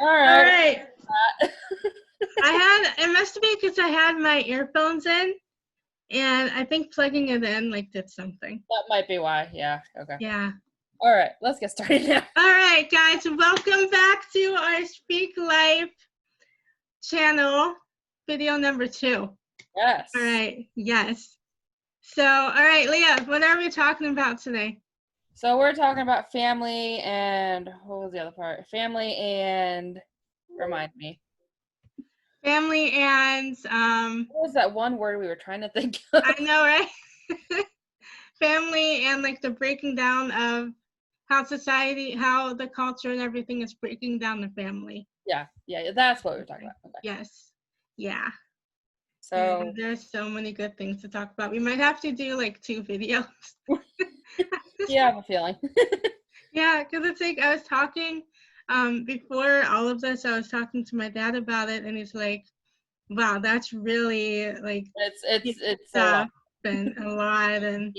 All All right. right. It must be because I had my earphones in, and I think plugging it in did something. That might be why. Yeah. Okay. Yeah. All right. Let's get started now. All right, guys. Welcome back to our Speak Life channel, video number 2. Yes. All right. Yes. So, all right, Leah, what are we talking about today? So we're talking about family and what was the other part? Family and remind me. Family and What was that one word we were trying to think of? I know, right? Family and the breaking down of how society, how the culture and everything is breaking down the family. Yeah, that's what we were talking about. Okay. Yes. Yeah. So and there's so many good things to talk about. We might have to do 2 videos. yeah, I have a feeling. Yeah, because it's I was talking before all of this, I was talking to my dad about it, and he's like, wow, that's really it's a lot. And a lot, and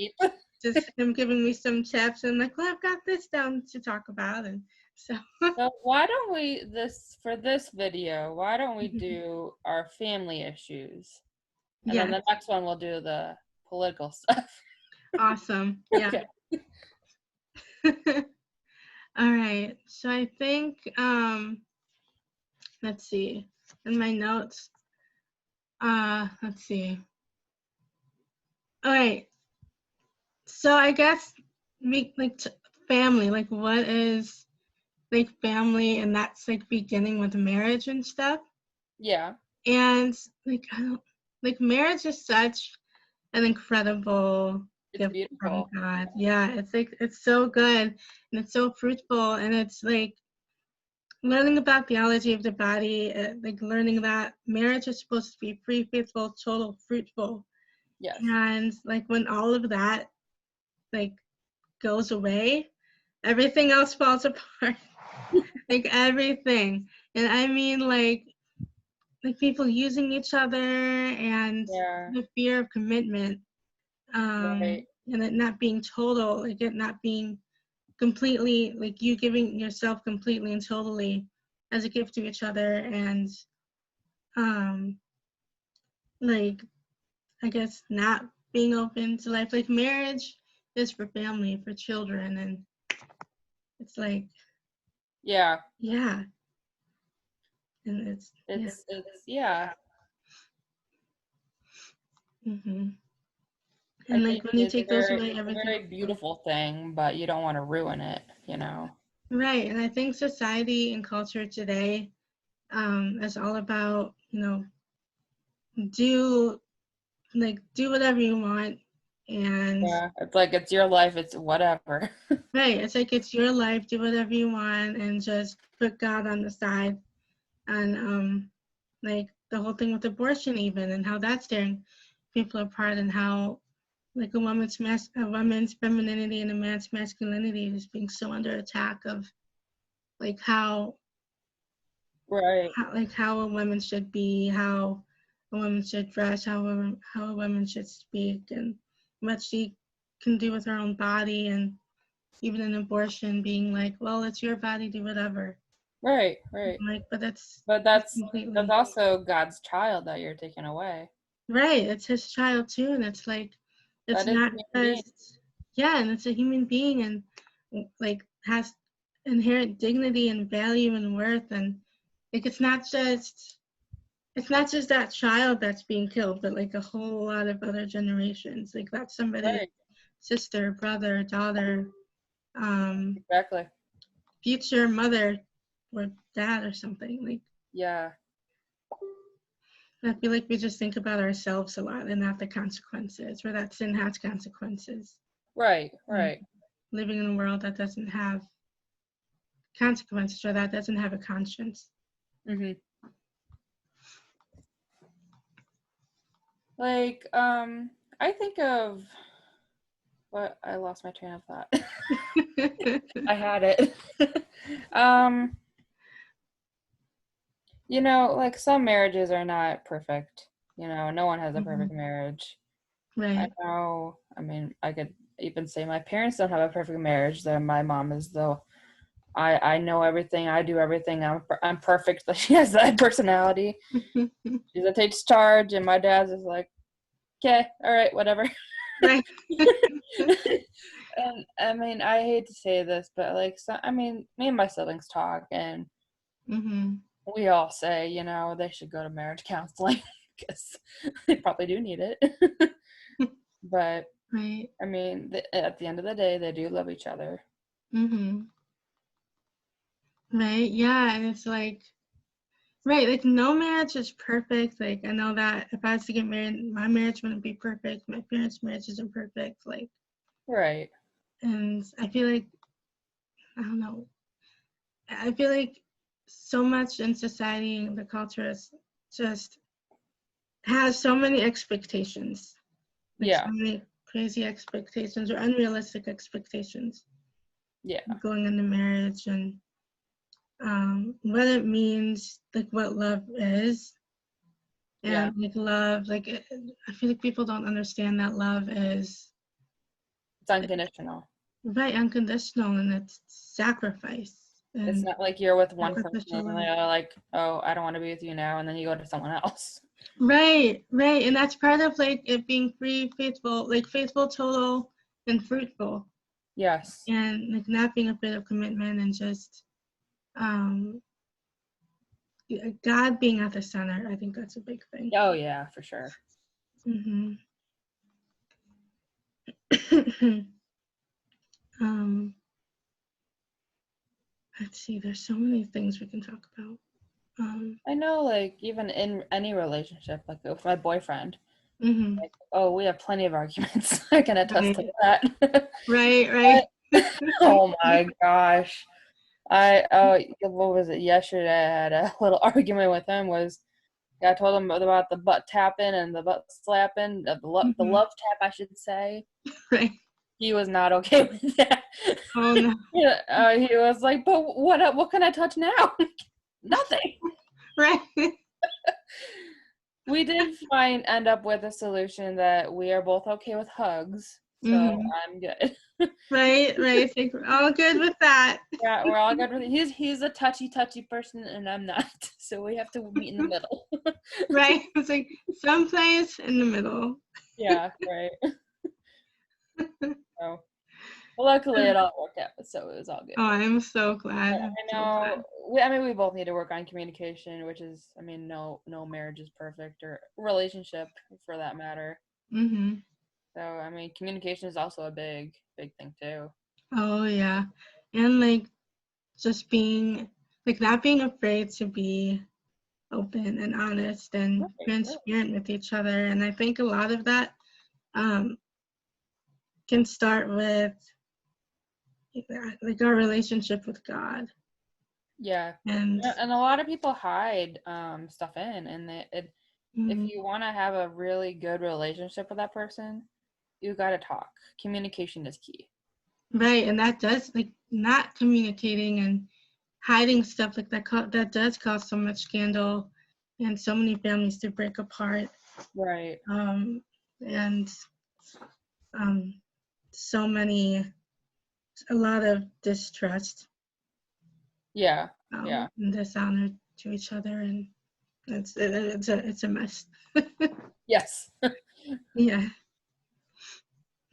just him giving me some tips, and well, I've got this down to talk about, and so. So why don't we for this video? Why don't we do our family issues, and then the next one we'll do the political stuff. Awesome. Yeah. Okay. All right. So I think let's see. In my notes. Let's see. All right. So I guess family, what is family, and that's beginning with marriage and stuff. Yeah. And I don't marriage is such an incredible gift from God. Yeah, it's so good, and it's so fruitful, and it's learning about theology of the body, learning that marriage is supposed to be free, faithful, total, fruitful. Yes. And when all of that goes away, everything else falls apart. Everything. And I mean people using each other, and the fear of commitment, Right. and it not being total, it not being completely you giving yourself completely and totally as a gift to each other, and I guess not being open to life. Marriage is for family, for children, and it's yeah, and it's yeah. And when you take those away, everything. It's a very beautiful thing, but you don't want to ruin it, Right. And I think society and culture today is all about, do whatever you want, and it's it's your life, it's whatever. Right. It's it's your life, do whatever you want, and just put God on the side. And the whole thing with abortion, even, and how that's tearing people apart, and how a woman's femininity and a man's masculinity is being so under attack of how how a woman should be, how a woman should dress, how a woman should speak, and what she can do with her own body, and even an abortion being well, it's your body, do whatever. Right. But that's also God's child that you're taking away. Right. It's his child too, and it's it's not just, and it's a human being, and has inherent dignity and value and worth, and it's not just that child that's being killed, but a whole lot of other generations. That's somebody's sister, brother, daughter, exactly, future mother or dad or something. I feel we just think about ourselves a lot and not the consequences, or that sin has consequences. Right. Living in a world that doesn't have consequences, or that doesn't have a conscience. I think of what, I lost my train of thought. I had it. Some marriages are not perfect. No one has a perfect marriage. Right. I know. I mean, I could even say my parents don't have a perfect marriage. That my mom is the I know everything, I do everything, I'm perfect. She has that personality. She that takes charge, and my dad's is like, okay, all right, whatever. Right. And I mean, I hate to say this, but like, so, I mean, me and my siblings talk, and we all say, you know, they should go to marriage counseling because they probably do need it. But Right. I mean, at the end of the day, they do love each other. Right. Yeah, and it's like, right, like no marriage is perfect. Like I know that if I was to get married, my marriage wouldn't be perfect. My parents' marriage isn't perfect. Like, Right. and I feel like, I don't know, I feel like so much in society and the culture is just has so many expectations, like so Yeah. many crazy expectations or unrealistic expectations Yeah. going into marriage, and what it means, like what love is. Yeah. And like love, like I feel like people don't understand that love is It's unconditional. right, unconditional, and it's sacrifice It's and not like you're with one person sacrificial and love. they're like, oh, I don't want to be with you now, and then you go to someone else. Right, right, and that's part of like it being free, faithful, like faithful, total, and fruitful, Yes. and like not being afraid of commitment, and just um God being at the center. I think that's a big thing. Oh yeah, for sure. um let's see, there's so many things we can talk about. I know, like, even in any relationship, like with my boyfriend, like, oh, we have plenty of arguments. I can attest to that. Right. Oh my gosh. What was it, yesterday? I had a little argument with him. I told him about the butt tapping and the butt slapping, the love tap, I should say. Right. He was not okay with that. Oh no. Yeah, he was like, but what can I touch now? Nothing. Right. We did end up with a solution that we are both okay with hugs, so I'm good. Right. I think we're all good with that. Yeah, we're all good with it. He's a touchy person, and I'm not, so we have to meet in the middle. Right. It's like someplace in the middle. Yeah, right. So, luckily it all worked out, so it was all good. Oh, I'm so glad. But I know, we both need to work on communication, which is, I mean, no marriage is perfect, or relationship for that matter. So, I mean, communication is also a big thing too. Oh yeah. And like just being like not being afraid to be open and honest and transparent with each other. And I think a lot of that can start with like our relationship with God. Yeah. And a lot of people hide stuff in, and if you want to have a really good relationship with that person, you got to talk. Communication is key. Right, and that does, like, not communicating and hiding stuff like that does cause so much scandal and so many families to break apart. Right. And a lot of distrust. Yeah. And dishonor to each other, and it's a mess. Yes. Yeah.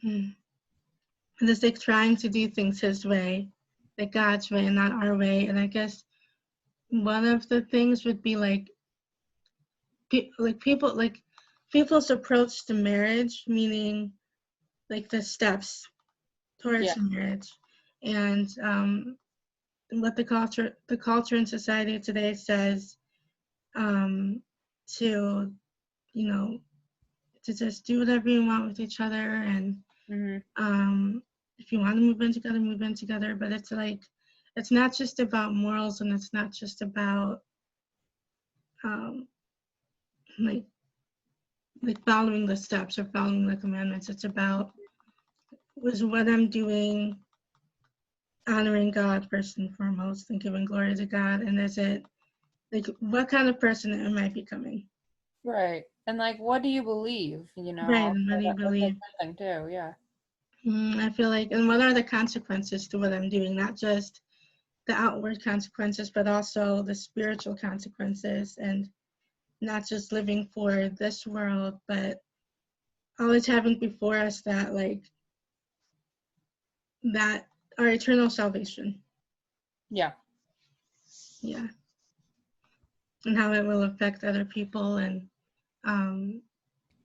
And it's like trying to do things his way, like God's way and not our way. And I guess one of the things would be like people's approach to marriage, meaning like the steps towards marriage, and what the culture and society today says, to to just do whatever you want with each other, and if you want to move in together. But it's like it's not just about morals, and it's not just about like following the steps or following the commandments. It's about, was what I'm doing honoring God first and foremost and giving glory to God, and is it like what kind of person am I becoming? Right. And like, what do you believe? Right, and what do you believe? That's a good thing too. Yeah. I feel like, and what are the consequences to what I'm doing? Not just the outward consequences, but also the spiritual consequences, and not just living for this world, but always having before us that our eternal salvation. Yeah. Yeah. And how it will affect other people, and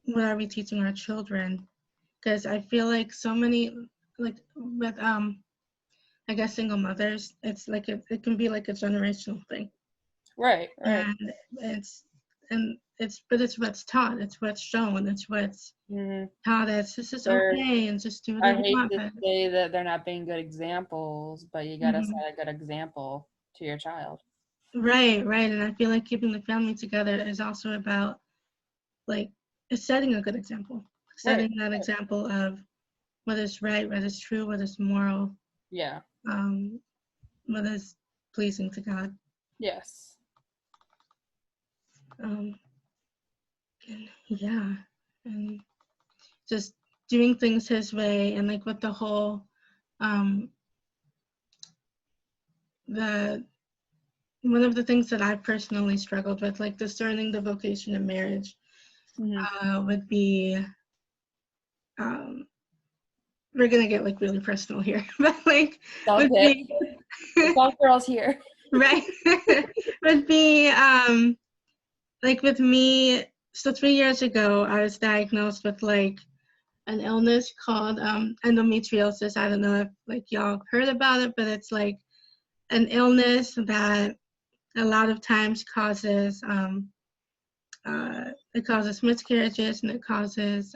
what are we teaching our children? Because I feel like so many, like with I guess single mothers, it's like it can be like a generational thing. Right. And it's what's taught, it's what's shown, it's what's taught as this is okay, and just do I whatever you hate want. to say that they're not being good examples, but you gotta set a good example to your child. Right. And I feel like keeping the family together is also about it's setting a good example, setting that example of what is right, what is true, what is moral. Yeah. What is pleasing to God. Yes. And just doing things His way, and with the whole one of the things that I personally struggled with, discerning the vocation of marriage, would be we're gonna get really personal here, but it's all girls here. Right. Would be with me. So 3 years ago, I was diagnosed with an illness called endometriosis. I don't know if y'all heard about it, but it's an illness that a lot of times causes it causes miscarriages, and it causes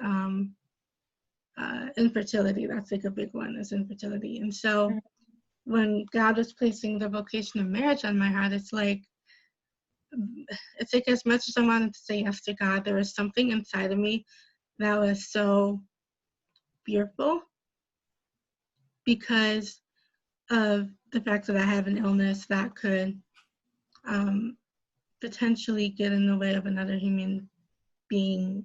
infertility. That's a big one, is infertility. And so when God was placing the vocation of marriage on my heart, it's as much as I wanted to say yes to God, there was something inside of me that was so fearful because of the fact that I have an illness that could potentially get in the way of another human being,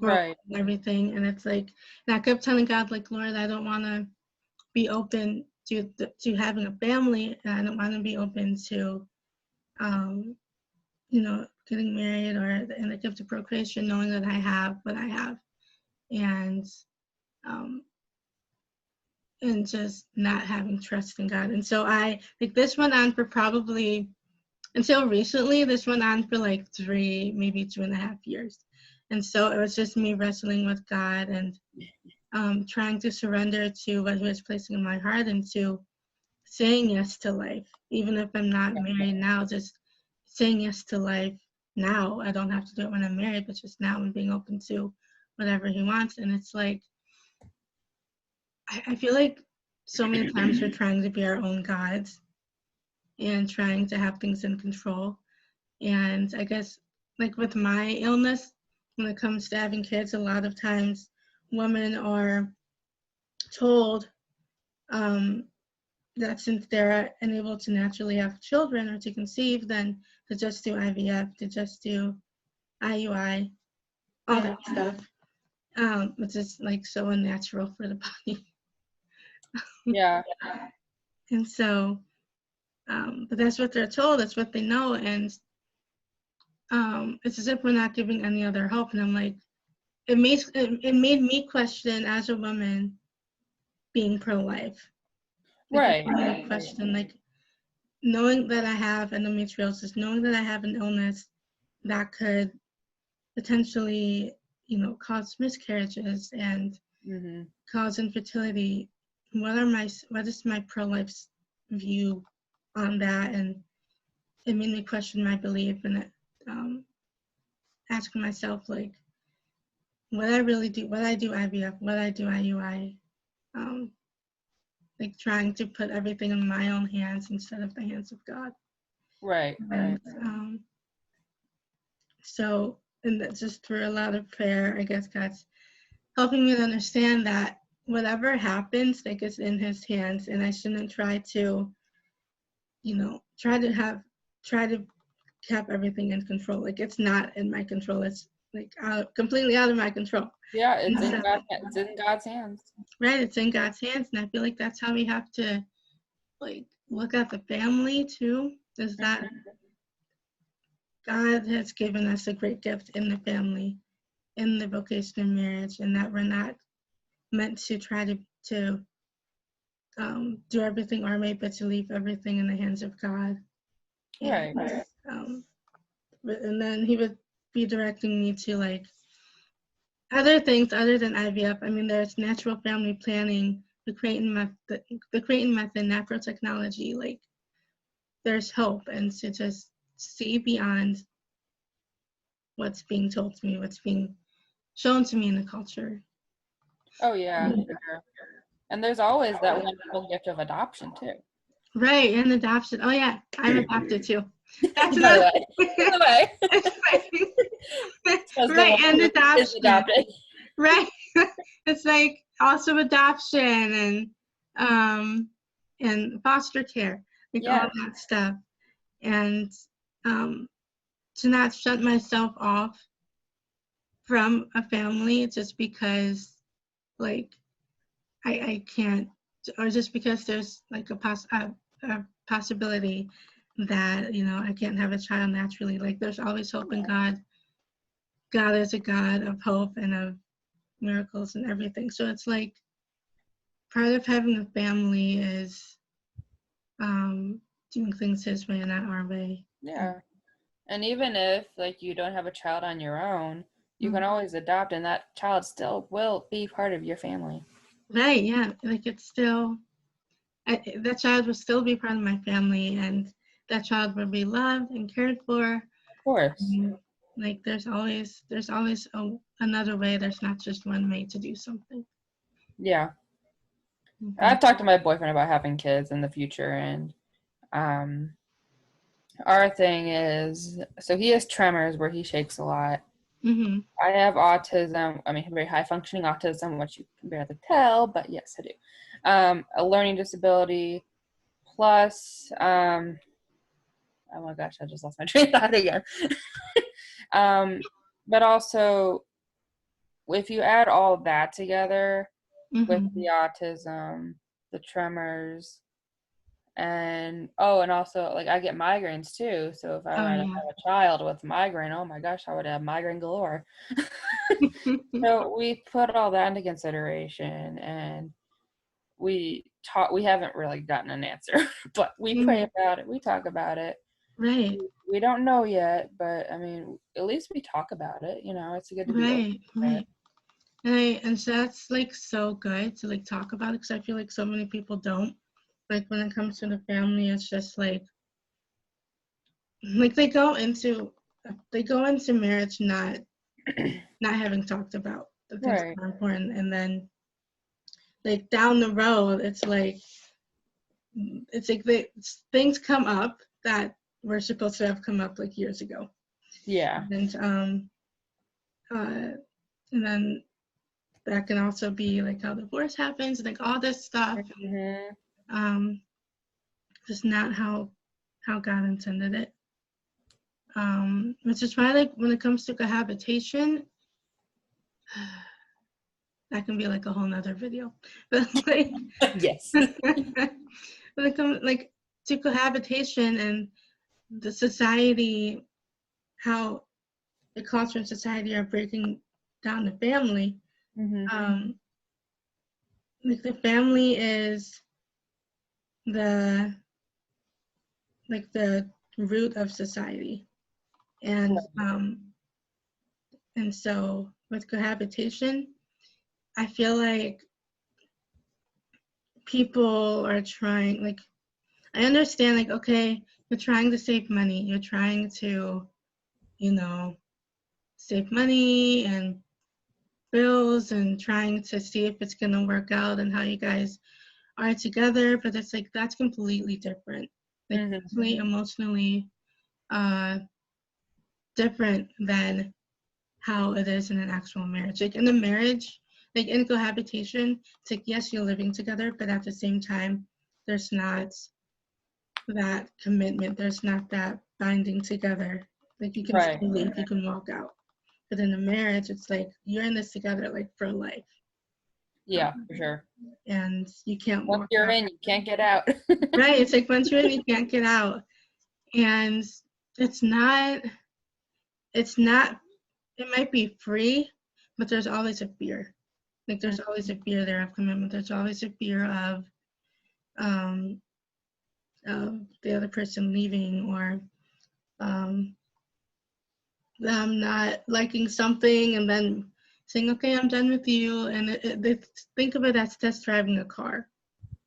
growth and everything. And it's and I kept telling God, Lord, I don't want to be open to having a family, and I don't want to be open to getting married or in the gift of procreation, knowing that I have what I have, and just not having trust in God. And so I think this went on for probably, until recently, this went on for 3, maybe 2.5 years. And so it was just me wrestling with God and trying to surrender to what He was placing in my heart, and to saying yes to life, even if I'm not married now, just saying yes to life now. I don't have to do it when I'm married, but just now, and being open to whatever He wants. And it's I feel like so many times we're trying to be our own gods and trying to have things in control. And I guess with my illness, when it comes to having kids, a lot of times women are told that since they're unable to naturally have children or to conceive, then to just do IVF, to just do IUI, all that stuff, which is so unnatural for the body. Yeah. And so, but that's what they're told, that's what they know, and it's as if we're not giving any other hope. And I'm it made me question, as a woman, being pro-life. Right. It made me question, knowing that I have endometriosis, knowing that I have an illness that could potentially, cause miscarriages and cause infertility. What is my pro-life view on that? And it made me question my belief, and asking myself, what I really do, what I do IVF, what I do IUI, trying to put everything in my own hands instead of the hands of God. Right. And, so, and that's just through a lot of prayer, I guess God's helping me to understand that whatever happens, it's in His hands, and I shouldn't try to, try to have everything in control. It's not in my control. It's completely out of my control. Yeah, it's in God's hands. Right, it's in God's hands, and I feel that's how we have to look at the family too, is that God has given us a great gift in the family, in the vocation of marriage, and that we're not meant to try to do everything our way, but to leave everything in the hands of God. Right. And, and then he would be directing me to like other things other than IVF. I mean, there's natural family planning, the Creighton method, natural technology. Like, there's hope, and to just see beyond what's being told to me, what's being shown to me in the culture. Oh yeah. And there's always that wonderful gift of adoption too. Right, and adoption. Oh yeah, I'm adopted too. That's another way. Right, and adoption. Right. It's like also adoption and foster care, like all that stuff. And to not shut myself off from a family just because like I can't, or just because there's like a possibility that, you know, I can't have a child naturally. Like, there's always hope in God. God is a God of hope and of miracles and everything. So it's like part of having a family is doing things his way and not our way. Yeah. And even if like you don't have a child on your own, you can always adopt, and that child still will be part of your family. Right, yeah. Like, it's still, that child will still be part of my family, and that child will be loved and cared for. Of course. Like, there's always another way. There's not just one way to do something. Yeah. I've talked to my boyfriend about having kids in the future, and our thing is, so he has tremors where he shakes a lot. I have autism. I mean, very high functioning autism, which you can barely tell, but yes, I do. A learning disability, plus, oh my gosh, I just lost my train of thought again. But also, if you add all of that together with the autism, the tremors, and also like I get migraines too. So if I were to have a child with migraine, oh my gosh, I would have migraine galore. So we put all that into consideration, and we haven't really gotten an answer, but we pray about it. We talk about it. Right. We don't know yet, but I mean, at least we talk about it. You know, it's good to be open. Right. And so that's like so good to like talk about it, because I feel like so many people don't. Like, when it comes to the family, it's just like they go into marriage not having talked about the things that are important, and then like down the road it's like things come up that were supposed to have come up like years ago. Yeah. And then that can also be like how divorce happens, like all this stuff. Just not how God intended it. Which is why, like, when it comes to cohabitation, that can be like a whole nother video. But like, yes. When it comes like to cohabitation and the society, how the culture and society are breaking down the family. Like, the family is the root of society, and so with cohabitation, I feel like people are trying, like, I understand, like, okay, you're trying to save money, you're trying to, you know, save money and bills, and trying to see if it's gonna work out and how you guys are together, but it's like that's completely different, like mentally, emotionally different than how it is in an actual marriage. Like, in a marriage, like in cohabitation, it's like, yes, you're living together, but at the same time, there's not that commitment, there's not that binding together. Like, you can still leave, you can walk out. But in a marriage, it's like you're in this together, like, for life. Yeah, for sure. And you can't Once walk you're out. in, you can't get out. Right. It's like once you're in, you can't get out. And it's not, it might be free, but there's always a fear. Like there's always a fear there of commitment. There's always a fear um, of the other person leaving, or them not liking something and then saying, okay, I'm done with you. And think of it as test driving a car.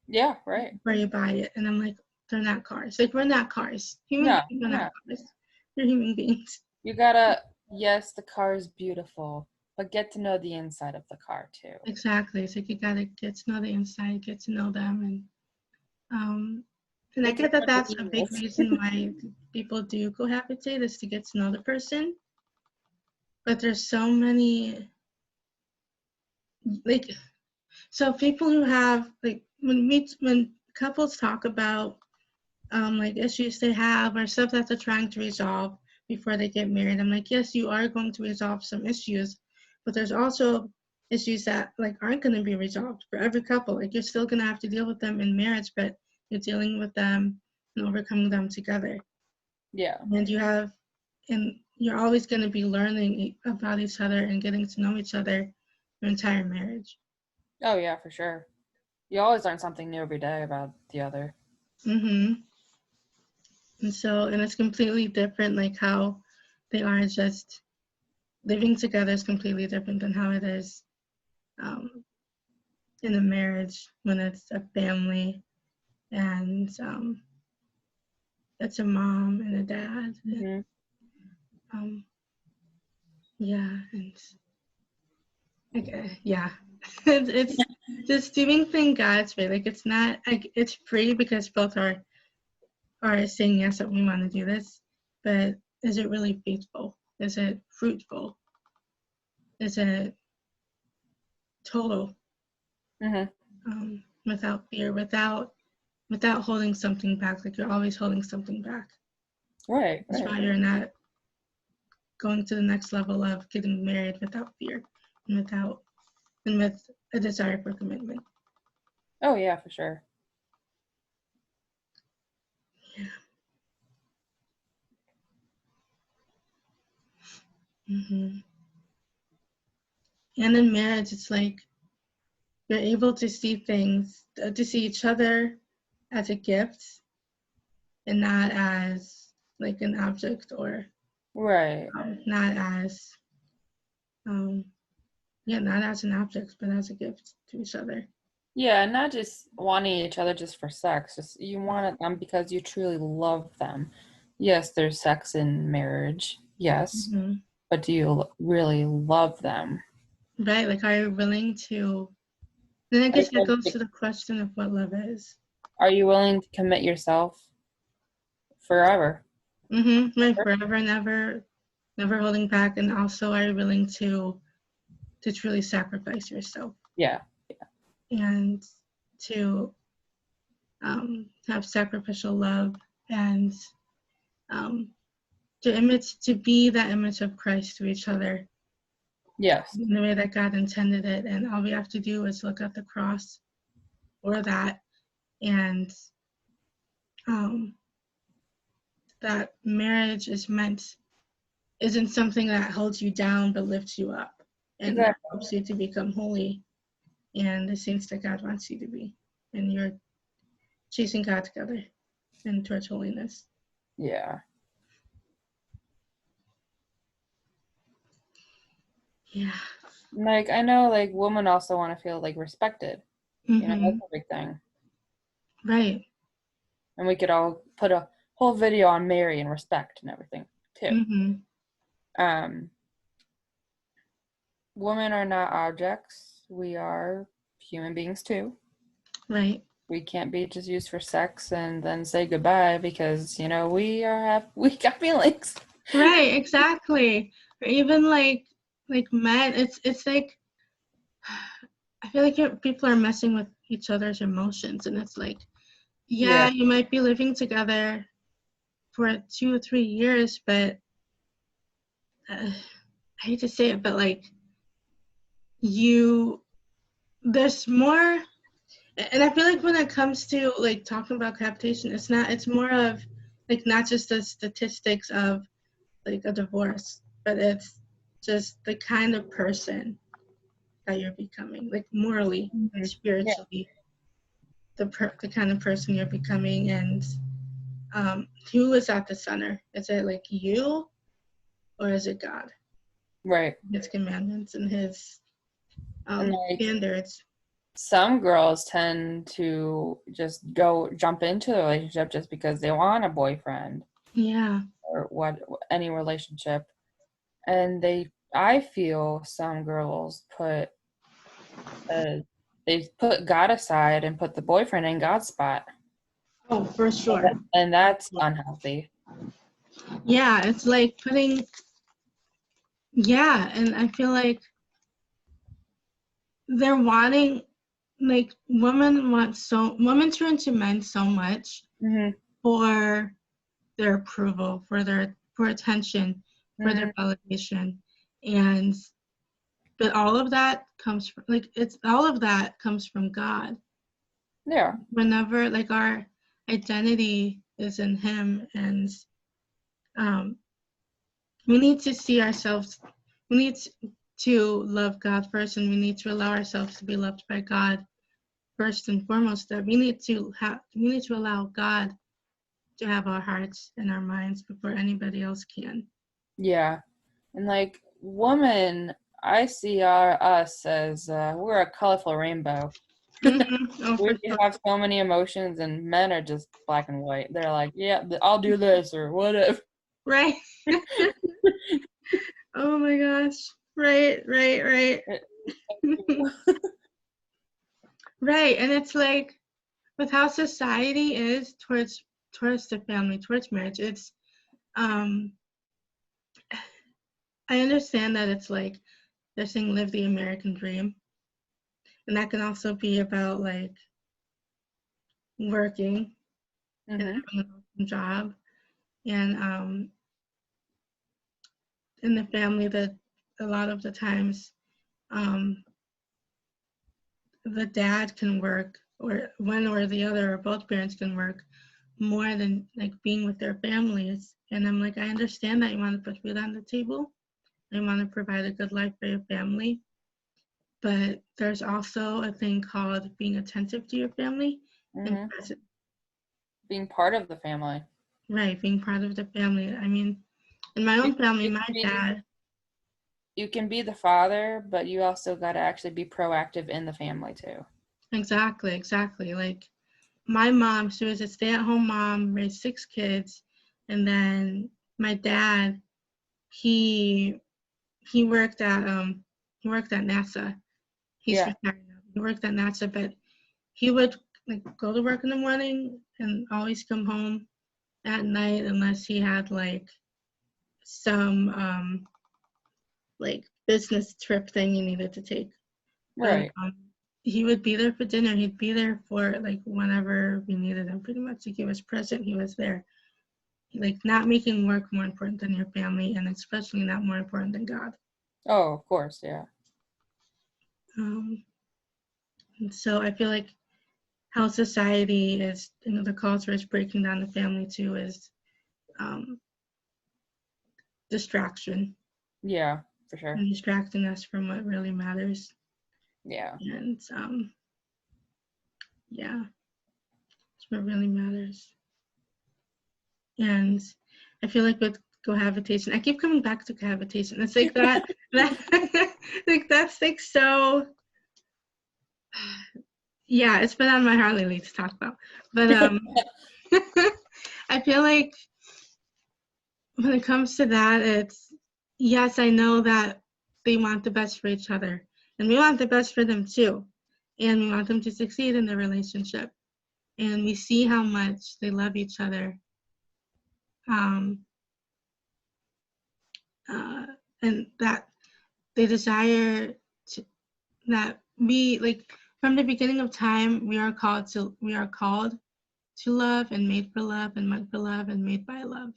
Yeah, right. Where you buy it. And I'm like, they're not cars. Like, we're not cars. Human beings are not cars. They're human beings. You gotta, yes, the car is beautiful, but get to know the inside of the car too. Exactly. It's like you gotta get to know the inside, get to know them, and I get that that's a big reason why people do cohabitate, is to get to know the person. But there's so many, like, so people who have, like, when couples talk about like issues they have or stuff that they're trying to resolve before they get married, I'm like, yes, you are going to resolve some issues, but there's also issues that like aren't going to be resolved for every couple. Like, you're still going to have to deal with them in marriage, but you're dealing with them and overcoming them together. Yeah. And you're always going to be learning about each other and getting to know each other your entire marriage. Oh yeah, for sure. You always learn something new every day about the other. And it's completely different, like how they are just living together is completely different than how it is in a marriage, when it's a family and it's a mom and a dad. Mm-hmm. Yeah, and okay, yeah. It's just doing things God's way. Like, it's not like it's free because both are saying yes that we want to do this, but is it really faithful? Is it fruitful? Is it total? Without fear, without holding something back. Like, you're always holding something back. Right. That's why you're not going to the next level of getting married without fear and with a desire for commitment. Oh yeah, for sure. Yeah. And in marriage, it's like you're able to see each other as a gift and not as like an object, or right. Not as not as an object, but as a gift to each other. Yeah, not just wanting each other just for sex. Just you want them because you truly love them. Yes, there's sex in marriage. Yes. But do you really love them? Right, like, are you willing to, then I guess that goes to the question of what love is. Are you willing to commit yourself forever? Like, forever, never holding back. And also, are you willing to truly sacrifice yourself? Yeah. And to have sacrificial love, and to be that image of Christ to each other. Yes. In the way that God intended it. And all we have to do is look at the cross or that, and that marriage isn't something that holds you down, but lifts you up and helps you to become holy and the saints that God wants you to be. And you're chasing God together and towards holiness. Yeah. Yeah. Like, I know, like, women also want to feel, like, respected. You know, that's a big thing. Right. And we could all put a whole video on Mary and respect and everything, too. Women are not objects. We are human beings, too. Right. We can't be just used for sex and then say goodbye because, you know, we got feelings. Right, exactly. Or even like men, it's like, I feel like people are messing with each other's emotions, and it's like, yeah, you might be living together for 2 or 3 years, but I hate to say it, but like, you there's more, and I feel like when it comes to like talking about cohabitation, it's more of like not just the statistics of like a divorce, but it's just the kind of person that you're becoming, like morally and spiritually, the kind of person you're becoming, and who is at the center? Is it like you, or is it God? Right. His commandments and his And like standards. some girls tend to just jump into the relationship just because they want a boyfriend. Yeah. Or what any relationship. And I feel some girls they put God aside and put the boyfriend in God's spot. Oh, for sure. And that's unhealthy. Yeah, it's like and I feel like they're wanting, like, women turn to men so much for their approval, for attention, for their validation, but all of that comes from God. Yeah. Whenever like our identity is in Him, and we need to see ourselves. We need to love God first, and we need to allow ourselves to be loved by God first and foremost. That we need to allow God to have our hearts and our minds before anybody else can. Yeah. And like women, I see us as we're a colorful rainbow. Oh, We have so many emotions, and men are just black and white. They're like, yeah, I'll do this or whatever. Right. Oh my gosh. Right. Right. And it's like, with how society is towards the family, towards marriage, it's I understand that it's like they're saying live the American dream, and that can also be about like working and having an awesome job, and in the family, that a lot of the times the dad can work, or one or the other or both parents can work more than like being with their families. And I'm like, I understand that you want to put food on the table, you want to provide a good life for your family, but there's also a thing called being attentive to your family and present. Being part of the family. Right, being part of the family. I mean, in my own family, my dad. You can be the father, but you also got to actually be proactive in the family too. Exactly. Like my mom, she was a stay-at-home mom, raised 6 kids, and then my dad, he worked at NASA. He's retired now. He worked at NASA, but he would like go to work in the morning and always come home at night unless he had like some like business trip thing he needed to take. Right. But he would be there for dinner. He'd be there for like whenever we needed him. Pretty much, like he was present. He was there. Like not making work more important than your family, and especially not more important than God. Oh, of course, yeah. And so I feel like how society is, the culture is breaking down the family too, is distraction. Yeah, for sure. And distracting us from what really matters. Yeah. And yeah, it's what really matters. And I feel like with cohabitation, I keep coming back to cohabitation. It's like that like that's like so. Yeah, it's been on my heart lately to talk about. But I feel like when it comes to that, it's, yes, I know that they want the best for each other, and we want the best for them too, and we want them to succeed in their relationship, and we see how much they love each other, and that they desire to, that we, like, from the beginning of time, we are called to love, and made for love, and meant for love, and made by love,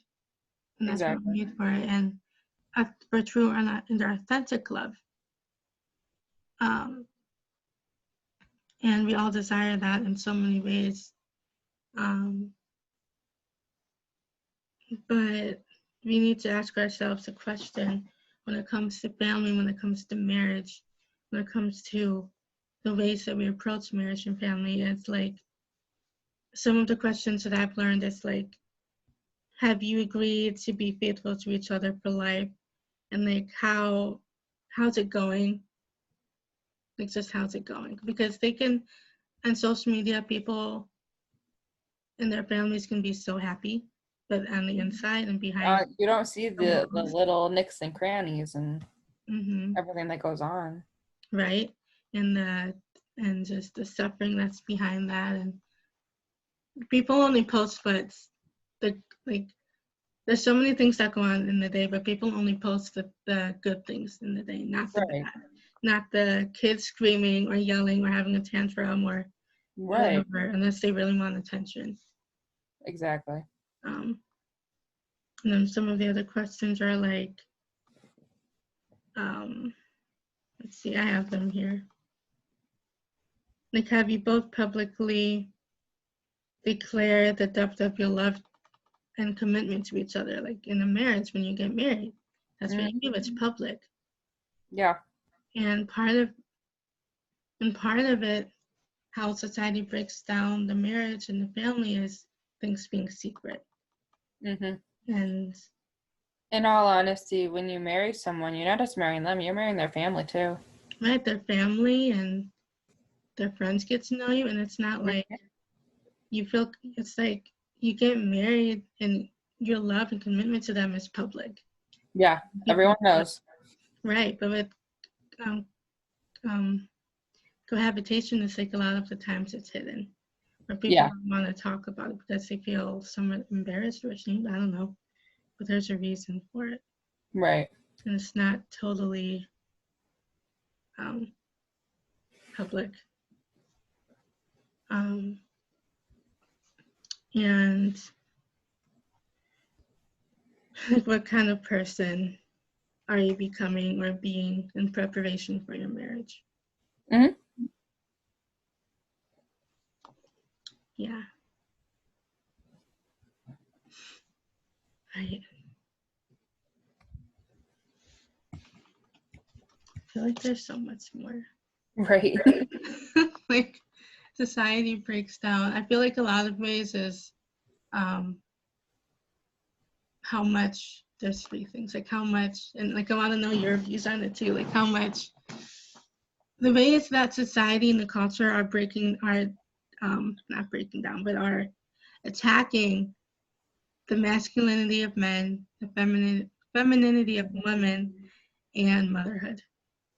and that's what we're made for, and for true and authentic love. And we all desire that in so many ways. But we need to ask ourselves a question when it comes to family, when it comes to marriage, when it comes to the ways that we approach marriage and family. It's like some of the questions that I've learned is like, have you agreed to be faithful to each other for life? And like how's it going? Like just how's it going? Because they can, on social media, people and their families can be so happy, but on the inside and behind, you don't see the little nicks and crannies and everything that goes on, right? And just the suffering that's behind that. And people only post what's the like. There's so many things that go on in the day, but people only post the good things in the day, not the bad, not the kids screaming or yelling or having a tantrum or whatever, unless they really want attention. Exactly. And then some of the other questions are like, let's see, I have them here. Like, have you both publicly declared the depth of your love and commitment to each other? Like in a marriage, when you get married, that's what you do. It's public. Yeah. And part of it, how society breaks down the marriage and the family, is things being secret. And in all honesty, when you marry someone, you're not just marrying them, you're marrying their family too. Right, their family and their friends get to know you, and it's not like you feel, it's like you get married and your love and commitment to them is public. Yeah, everyone knows. Right, but with cohabitation, it's like a lot of the times it's hidden, or people don't want to talk about it because they feel somewhat embarrassed or ashamed. I don't know, but there's a reason for it. Right. And it's not totally public. And like, what kind of person are you becoming or being in preparation for your marriage? Yeah. Right. I feel like there's so much more. Right. Like society breaks down. I feel like a lot of ways is how much, there's three things, like how much, and like I want to know your views on it too, like how much the ways that society and the culture are not breaking down, but are attacking the masculinity of men, the femininity of women, and motherhood.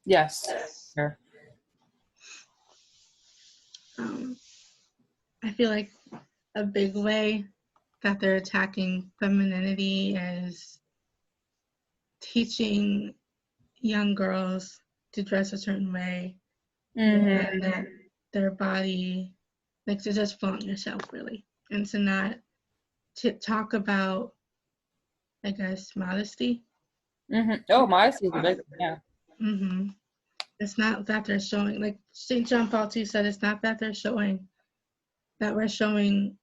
Yes. Sure. I feel like a big way that they're attacking femininity is teaching young girls to dress a certain way, and that their body, like to just flaunt yourself really, and to not to talk about, I guess, modesty. Oh, modesty is a big one, yeah. It's not that they're showing, like St. John Paul II said, it's not that they're showing, that we're showing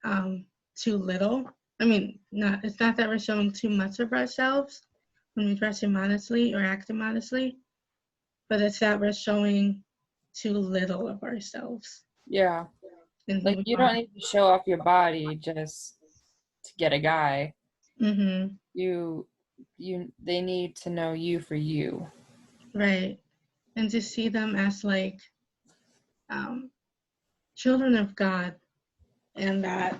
too little. I mean, it's not that we're showing too much of ourselves when we dress immodestly or act immodestly, but it's that we're showing too little of ourselves. Yeah. Like you don't need to show off your body just to get a guy. They need to know you for you. Right. And to see them as like children of God, and that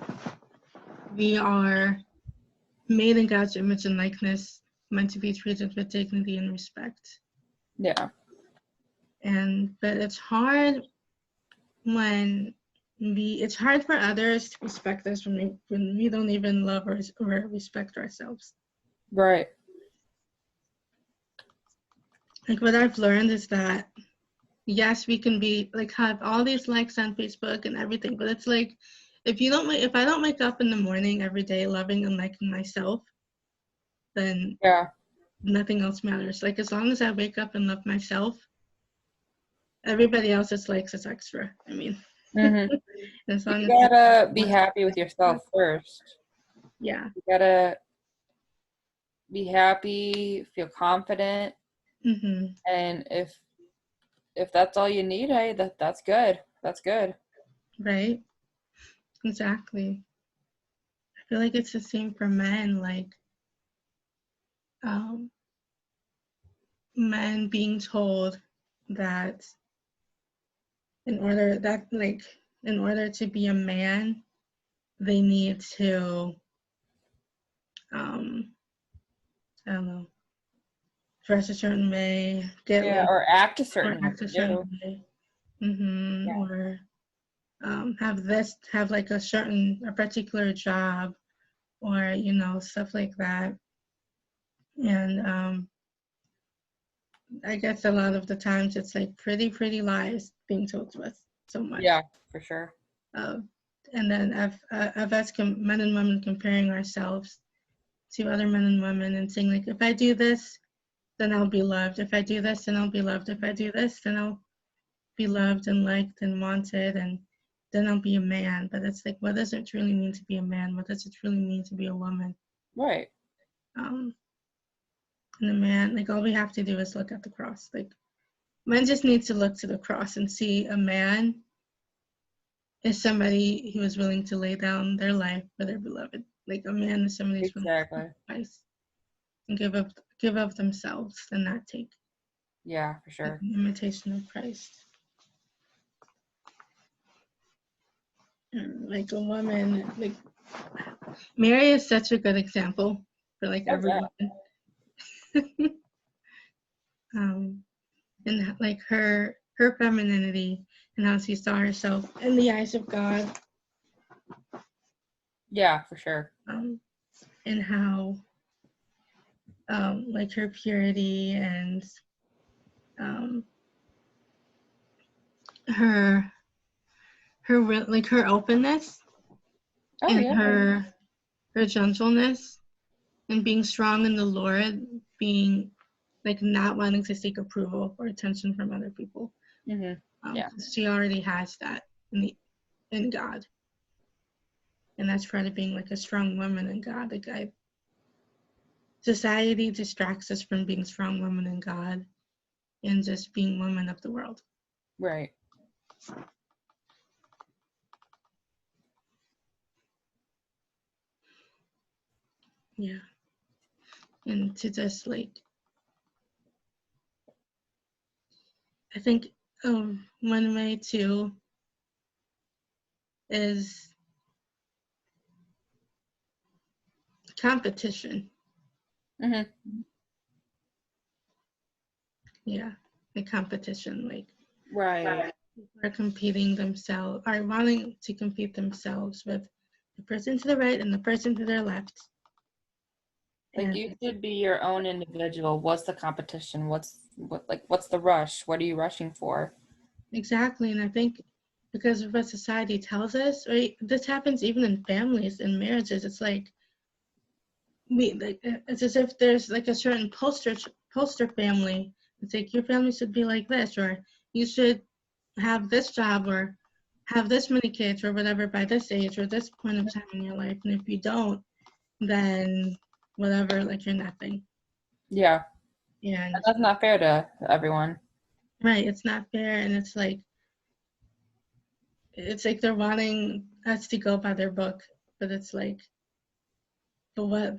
we are made in God's image and likeness, meant to be treated with dignity and respect. Yeah. But it's hard it's hard for others to respect us when we don't even love or respect ourselves. Right. Like what I've learned is that, yes, we can be like have all these likes on Facebook and everything, but it's like if I don't wake up in the morning every day loving and liking myself, then nothing else matters. Like as long as I wake up and love myself, everybody else just likes is extra. I mean, as long you gotta be happy with yourself first. Yeah. You gotta be happy, feel confident, and if that's all you need, hey, that's good. That's good. Right. Exactly. I feel like it's the same for men, like men being told that in order to be a man, they need to I don't know, dress a certain way, or act a certain way. Or have like a particular job, or stuff like that. And I guess a lot of the times it's like pretty lies being told to us so much. Yeah, for sure. And then of us men and women comparing ourselves to other men and women and saying, like, if I do this, then I'll be loved. If I do this, then I'll be loved. If I do this, then I'll be loved and liked and wanted, and then I'll be a man. But it's like, what does it truly mean to be a man? What does it truly mean to be a woman? Right. And a man, like, all we have to do is look at the cross. Like, men just need to look to the cross and see a man is somebody who is willing to lay down their life for their beloved. Like, a man is somebody who's willing to sacrifice and give up themselves and not take. Yeah, for sure. An imitation of Christ. And like a woman, like Mary is such a good example for like every woman. And like her femininity and how she saw herself in the eyes of God. Yeah, for sure. And how like her purity and her like her openness her gentleness and being strong in the Lord, being like not wanting to seek approval or attention from other people. She already has that in God, and that's part of being like a strong woman in God. Like society distracts us from being strong women in God and just being women of the world. Right. Yeah. And to just like, I think one way too is competition. Yeah, the competition, like right. People are competing themselves, are wanting to compete themselves with the person to the right and the person to their left. Like, you should be your own individual. What's the competition? What's the rush? What are you rushing for? Exactly. And I think because of what society tells us, right, this happens even in families and marriages. It's like it's as if there's like a certain poster family. It's like your family should be like this, or you should have this job, or have this many kids, or whatever by this age or this point of time in your life. And if you don't, then whatever, like you're nothing. Yeah. And that's not fair to everyone. Right, it's not fair, and it's like they're wanting us to go by their book, but it's like, but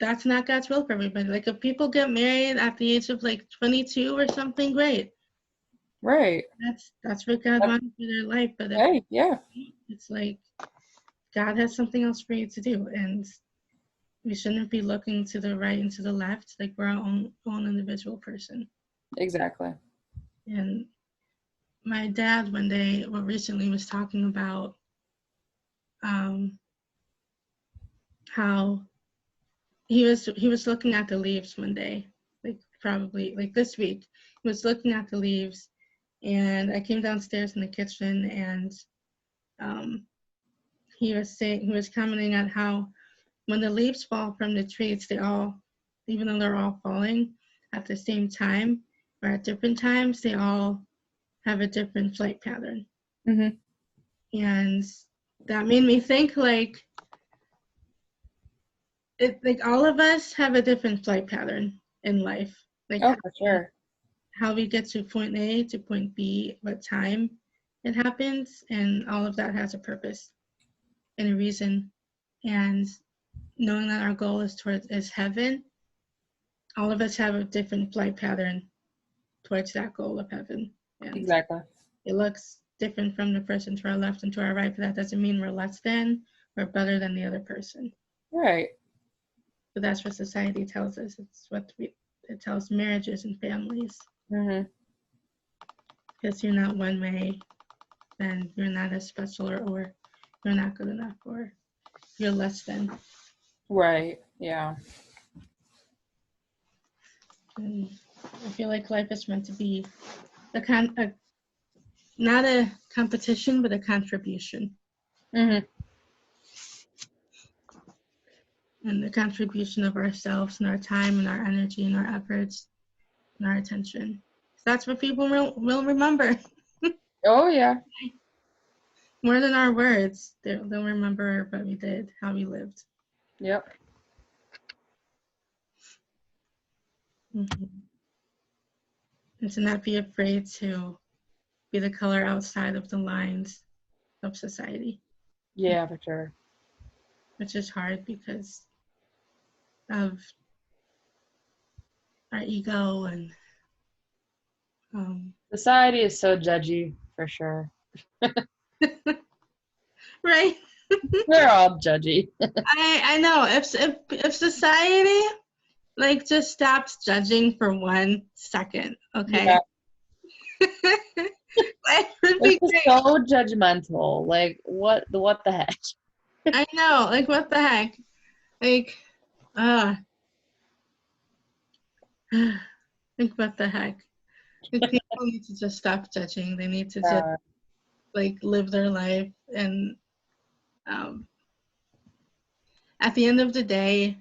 that's not God's will for everybody. Like, if people get married at the age of like 22 or something, great. Right. That's what God wanted for their life. But it's like God has something else for you to do, and we shouldn't be looking to the right and to the left. Like, we're our own individual person. Exactly. And my dad recently was talking about how he was looking at the leaves one day, like probably like this week. He was looking at the leaves, and I came downstairs in the kitchen, and he was commenting on how when the leaves fall from the trees, they all, even though they're all falling at the same time or at different times, they all have a different flight pattern. Mm-hmm. And that made me think like all of us have a different flight pattern in life. Like Oh, for sure. how we get to point A to point B, what time it happens, and all of that has a purpose and a reason. And knowing that our goal is heaven, all of us have a different flight pattern towards that goal of heaven. And exactly. It looks different from the person to our left and to our right, but that doesn't mean we're less than or better than the other person. Right. But that's what society tells us. It's what it tells marriages and families. Mm-hmm. Because you're not one way, then you're not as special, or you're not good enough, or you're less than. Right. Yeah. And I feel like life is meant to be not a competition, but a contribution. Mm-hmm. And the contribution of ourselves and our time and our energy and our efforts and our attention. That's what people will remember. Oh, yeah. More than our words. They'll remember what we did, how we lived. Yep. Mm-hmm. And to not be afraid to be the color outside of the lines of society. Yeah, for sure. Which is hard because of our ego and society is so judgy, for sure. right. They're all judgy. I know if society like just stops judging for 1 second, okay? Yeah. Life would be It's great. so judgmental. Like, what the heck? I know, like what the heck? Like, like what the heck? Like, people need to just stop judging. They need to just like live their life, and at the end of the day,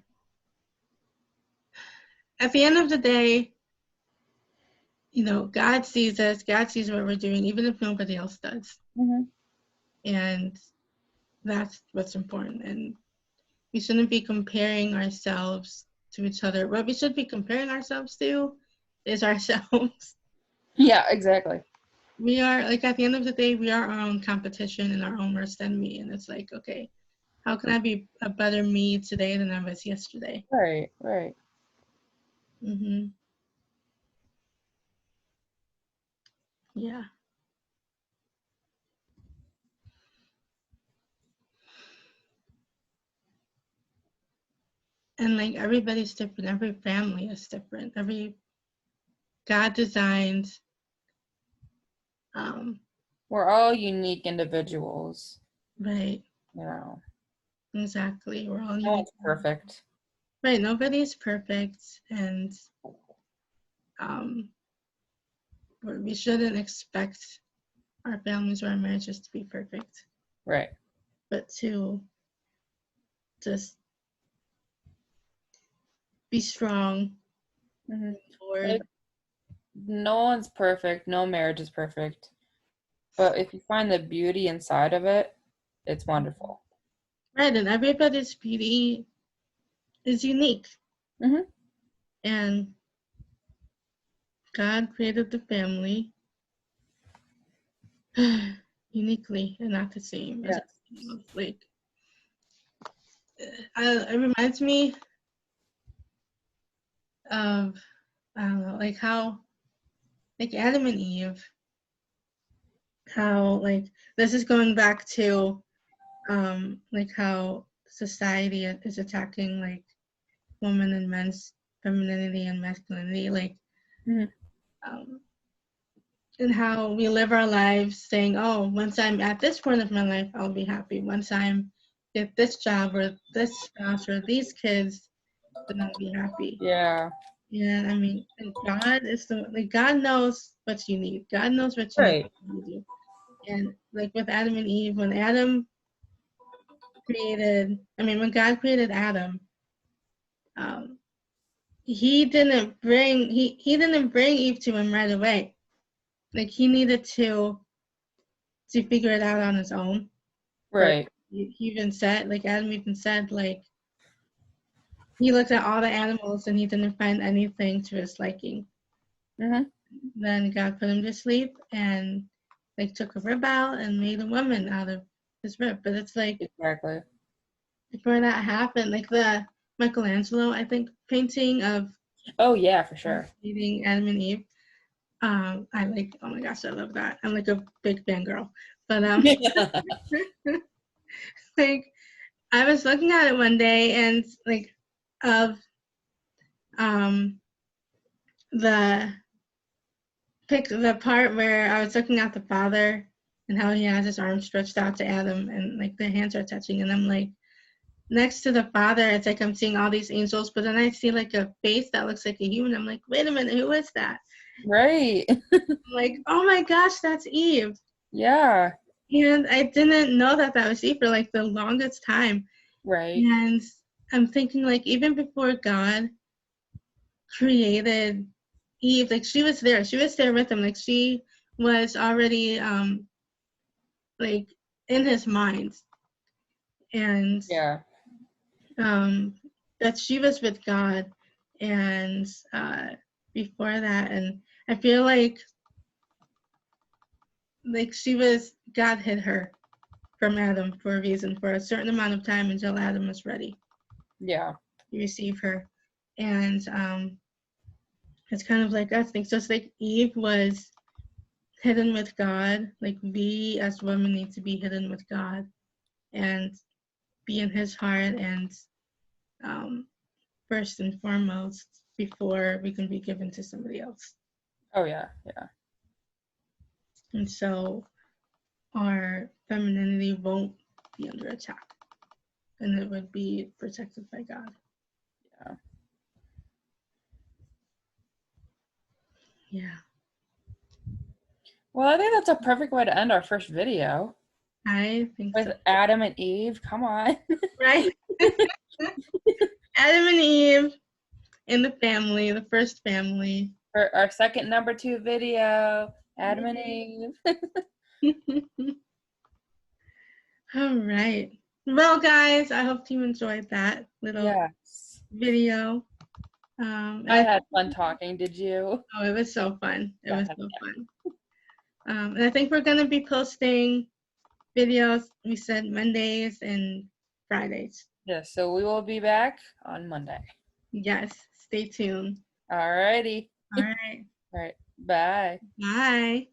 you know, God sees us. God sees what we're doing, even if nobody else does. Mm-hmm. And that's what's important. And we shouldn't be comparing ourselves to each other. What we should be comparing ourselves to is ourselves. Yeah, exactly. We are, like, at the end of the day, we are our own competition and our own worst enemy. And it's like, okay, how can I be a better me today than I was yesterday? Right, right. Mm-hmm. Yeah. And like everybody's different. Every family is different. God designed. We're all unique individuals. Right. You know. Exactly. We're all No unique. one's perfect. Right. Nobody's perfect, and we shouldn't expect our families or our marriages to be perfect. Right. But to just be strong. Mm-hmm. Toward. No one's perfect. No marriage is perfect. But if you find the beauty inside of it, it's wonderful. Right. And everybody's beauty is unique. Mm-hmm. And God created the family uniquely and not the same. Yes. As like, it reminds me of, I don't know, like how, like Adam and Eve, how, like, this is going back to, like how society is attacking, like, women and men's femininity and masculinity, like, and how we live our lives saying, oh, once I'm at this point of my life, I'll be happy. Once I'm get this job or this spouse or these kids, then I'll be happy. Yeah. Yeah, I mean, and God is like, God knows what you need. God knows what you need to do. And like with Adam and Eve, when God created Adam, he didn't bring Eve to him right away. like he needed to figure it out on his own. Right. But he even said, like Adam even said, like he looked at all the animals and he didn't find anything to his liking. Mm-hmm. Then God put him to sleep and like took a rib out and made a woman out of his rib. But it's like exactly before that happened, like the Michelangelo, I think, painting of oh yeah, for sure, meeting Adam and Eve. I like, oh my gosh, I love that. I'm like a big fangirl. But like I was looking at it one day and like of the part where I was looking at the father and how he has his arms stretched out to Adam and like the hands are touching, and I'm like, next to the father, it's like I'm seeing all these angels, but then I see like a face that looks like a human. I'm like, wait a minute, who is that? right. I'm like, oh my gosh, that's Eve. Yeah. And I didn't know that was Eve for like the longest time. Right. And I'm thinking like even before God created Eve, like she was there with him, like she was already like in his mind, and yeah, that she was with God, and before that, and I feel like God hid her from Adam for a reason, for a certain amount of time until Adam was ready yeah, to receive her. And it's kind of like us. It's just like Eve was hidden with God, like we as women need to be hidden with God and be in his heart, and first and foremost, before we can be given to somebody else. oh yeah, yeah, And so our femininity won't be under attack, and it would be protected by God. yeah. Yeah. Well, I think that's a perfect way to end our first video. I think With so. Adam and Eve. Come on. Right? Adam and Eve in the family, the first family. For our second number 2 video, Adam and Eve. All right. Well, guys, I hope you enjoyed that little video. I had fun talking. Did you? Oh, it was so fun. It was so fun. And I think we're going to be posting videos, we said Mondays and Fridays. Yes, so we will be back on Monday. Yes, stay tuned. Alrighty. All right. All right. Bye. Bye.